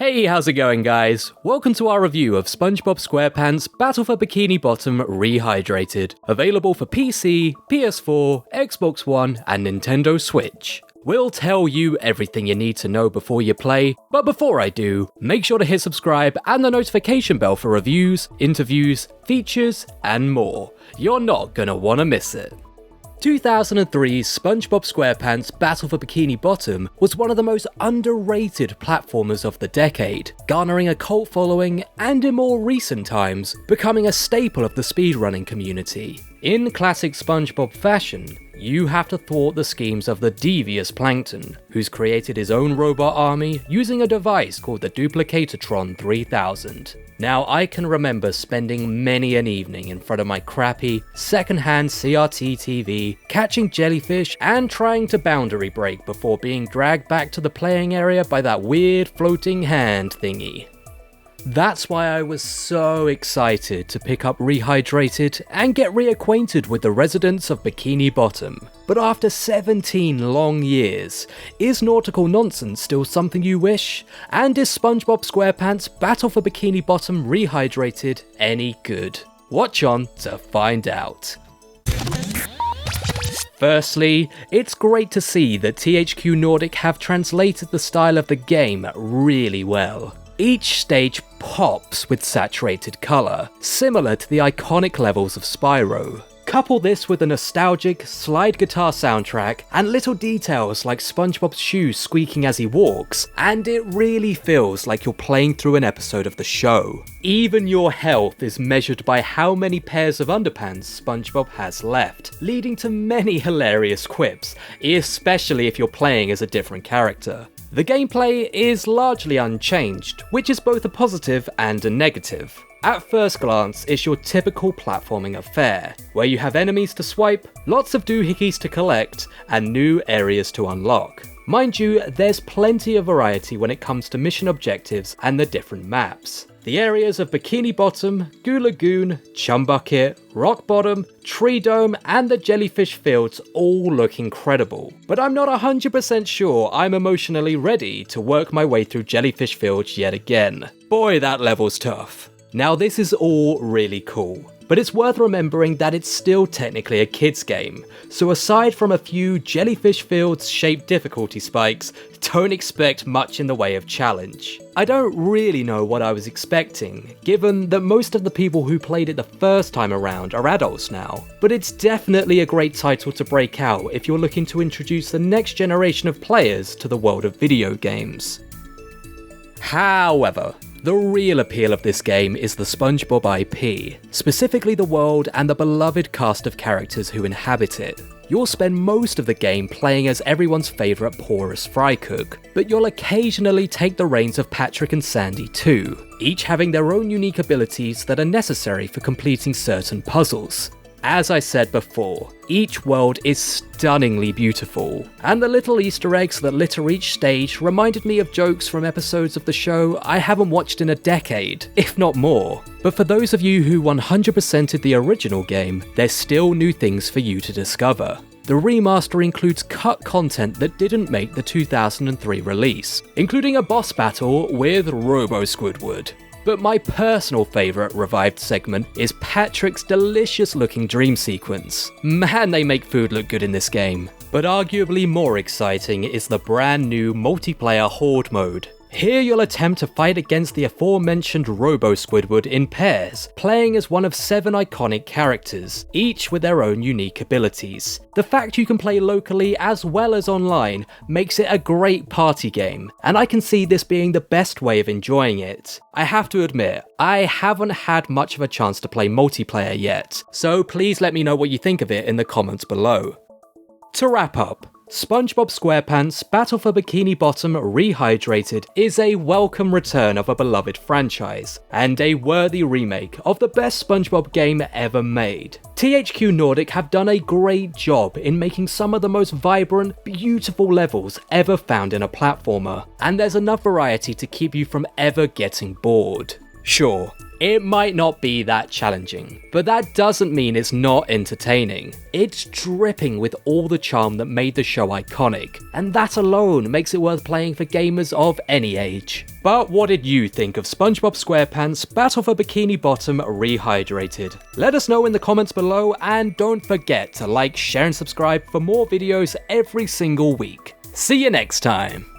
Hey, how's it going guys? Welcome to our review of SpongeBob SquarePants Battle for Bikini Bottom Rehydrated, available for PC, PS4, Xbox One, and Nintendo Switch. We'll tell you everything you need to know before you play, but before I do, make sure to hit subscribe and the notification bell for reviews, interviews, features, and more. You're not gonna wanna miss it. 2003's SpongeBob SquarePants Battle for Bikini Bottom was one of the most underrated platformers of the decade, garnering a cult following and in more recent times, becoming a staple of the speedrunning community. In classic SpongeBob fashion, you have to thwart the schemes of the devious Plankton, who's created his own robot army using a device called the Duplicatortron 3000. Now, I can remember spending many an evening in front of my crappy, second-hand CRT TV, catching jellyfish and trying to boundary break before being dragged back to the playing area by that weird floating hand thingy. That's why I was so excited to pick up Rehydrated and get reacquainted with the residents of Bikini Bottom. But after 17 long years, is nautical nonsense still something you wish? And is SpongeBob SquarePants Battle for Bikini Bottom Rehydrated any good? Watch on to find out. Firstly, it's great to see that THQ Nordic have translated the style of the game really well. Each stage pops with saturated colour, similar to the iconic levels of Spyro. Couple this with a nostalgic slide guitar soundtrack and little details like SpongeBob's shoes squeaking as he walks, and it really feels like you're playing through an episode of the show. Even your health is measured by how many pairs of underpants SpongeBob has left, leading to many hilarious quips, especially if you're playing as a different character. The gameplay is largely unchanged, which is both a positive and a negative. At first glance, it's your typical platforming affair, where you have enemies to swipe, lots of doohickeys to collect, and new areas to unlock. Mind you, there's plenty of variety when it comes to mission objectives and the different maps. The areas of Bikini Bottom, Goo Lagoon, Chum Bucket, Rock Bottom, Tree Dome, and the Jellyfish Fields all look incredible, but I'm not 100% sure I'm emotionally ready to work my way through Jellyfish Fields yet again. Boy, that level's tough. Now this is all really cool, but it's worth remembering that it's still technically a kids game, so aside from a few Jellyfish Fields shaped difficulty spikes, don't expect much in the way of challenge. I don't really know what I was expecting, given that most of the people who played it the first time around are adults now, but it's definitely a great title to break out if you're looking to introduce the next generation of players to the world of video games. However, the real appeal of this game is the SpongeBob IP, specifically the world and the beloved cast of characters who inhabit it. You'll spend most of the game playing as everyone's favourite porous fry cook, but you'll occasionally take the reins of Patrick and Sandy too, each having their own unique abilities that are necessary for completing certain puzzles. As I said before, each world is stunningly beautiful, and the little Easter eggs that litter each stage reminded me of jokes from episodes of the show I haven't watched in a decade, if not more. But for those of you who 100%ed the original game, there's still new things for you to discover. The remaster includes cut content that didn't make the 2003 release, including a boss battle with Robo Squidward. But my personal favourite revived segment is Patrick's delicious looking dream sequence. Man, they make food look good in this game. But arguably more exciting is the brand new multiplayer horde mode. Here you'll attempt to fight against the aforementioned Robo Squidward in pairs, playing as one of 7 iconic characters, each with their own unique abilities. The fact you can play locally as well as online makes it a great party game, and I can see this being the best way of enjoying it. I have to admit, I haven't had much of a chance to play multiplayer yet, so please let me know what you think of it in the comments below. To wrap up, SpongeBob SquarePants Battle for Bikini Bottom Rehydrated is a welcome return of a beloved franchise, and a worthy remake of the best SpongeBob game ever made. THQ Nordic have done a great job in making some of the most vibrant, beautiful levels ever found in a platformer, and there's enough variety to keep you from ever getting bored. Sure, It might not be that challenging, but that doesn't mean it's not entertaining. It's dripping with all the charm that made the show iconic, and that alone makes it worth playing for gamers of any age. But what did you think of SpongeBob SquarePants Battle for Bikini Bottom Rehydrated? Let us know in the comments below, and don't forget to like, share and subscribe for more videos every single week. See you next time!